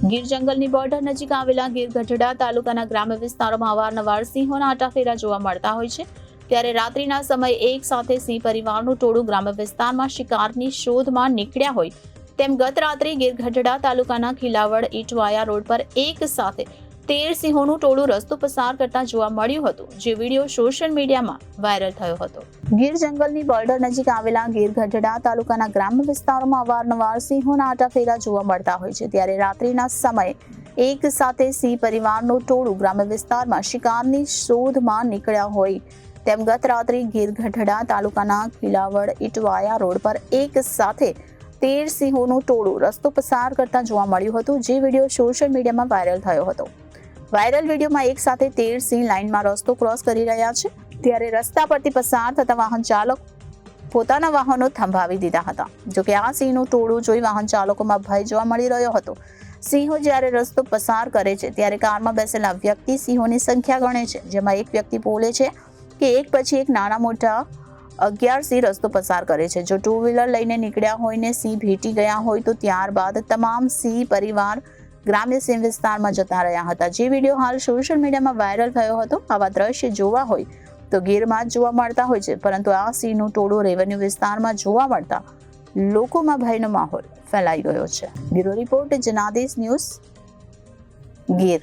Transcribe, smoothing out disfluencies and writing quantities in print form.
ગીર જંગલની બોર્ડર નજીક આવેલા ગીર ગઢડા તાલુકાના ગ્રામ્ય વિસ્તારોમાં અવારનવાર સિંહોના આટાફેરા જોવા મળતા હોય છે. ત્યારે રાત્રિના સમયે એક સાથે સિંહ પરિવારનું ટોળું ગ્રામ્ય વિસ્તારમાં શિકારની શોધમાં નીકળ્યા હોય તેમ ગત રાત્રે ગીર ગઢડા તાલુકાના ખીલાવડ ઈટવાયા રોડ પર એક સાથે 13 સિંહોનું ટોળું રસ્તો પસાર કરતા જોવા મળ્યું હતું, જે વિડીયો સોશિયલ મીડિયામાં વાયરલ થયો હતો. ગીર જંગલની બોર્ડર નજીક આવેલા ગીર ગઢડા તાલુકાના ગ્રામ્ય વિસ્તારોમાં અવારનવાર સિંહોના આટાફેરા જોવા મળતા હોય છે. ત્યારે રાત્રિના સમયે એક સાથે સિંહ પરિવારનું ટોળું ગ્રામ્ય વિસ્તારમાં શિકારની શોધમાં નીકળ્યા હોય તેમ ગત રાત્રે ગીર ગઢડા તાલુકાના ખીલાવડ ઈટવાયા રોડ પર એક સાથે 13 સિંહોનું ટોળું રસ્તો પસાર કરતા જોવા મળ્યું હતું, જે વિડીયો સોશિયલ મીડિયામાં વાયરલ થયો હતો. વાયરલ વિડીયોમાં એક સાથે 13 સિંહ લાઇનમાં રસ્તો ક્રોસ કરી રહ્યા છે. ત્યારે રસ્તા પરથી પસાર થતા વાહન ચાલક પોતાના વાહનો થંભાવી દીધા હતા. જોકે આ સિંહનું ટોળું જોઈ વાહન ચાલકોમાં ભય જોવા મળી રહ્યો હતો. સિંહો જ્યારે રસ્તો પસાર કરે છે ત્યારે કારમાં બેસેલા વ્યક્તિ સિંહોની સંખ્યા ગણે છે, જેમાં એક વ્યક્તિ બોલે છે કે એક પછી એક નાના મોટા 11 સિંહ રસ્તો પસાર કરે છે. જો ટુ વ્હીલર લઈને નીકળ્યા હોય ને સિંહ ભેટી ગયા હોય તો ત્યારબાદ તમામ સિંહ પરિવાર ગ્રામ્ય સિંહ વિસ્તારમાં જતા રહ્યા હતા, જે વિડીયો હાલ સોશિયલ મીડિયામાં વાયરલ થયો હતો. આવા દ્રશ્ય જોવા હોય તો ગીરમાં જ જોવા મળતા હોય છે, પરંતુ આ સિંહનું ટોળું રેવન્યુ વિસ્તારમાં જોવા મળતા લોકોમાં ભયનો માહોલ ફેલાઈ ગયો છે. Bureau report Janadesh news, Gir.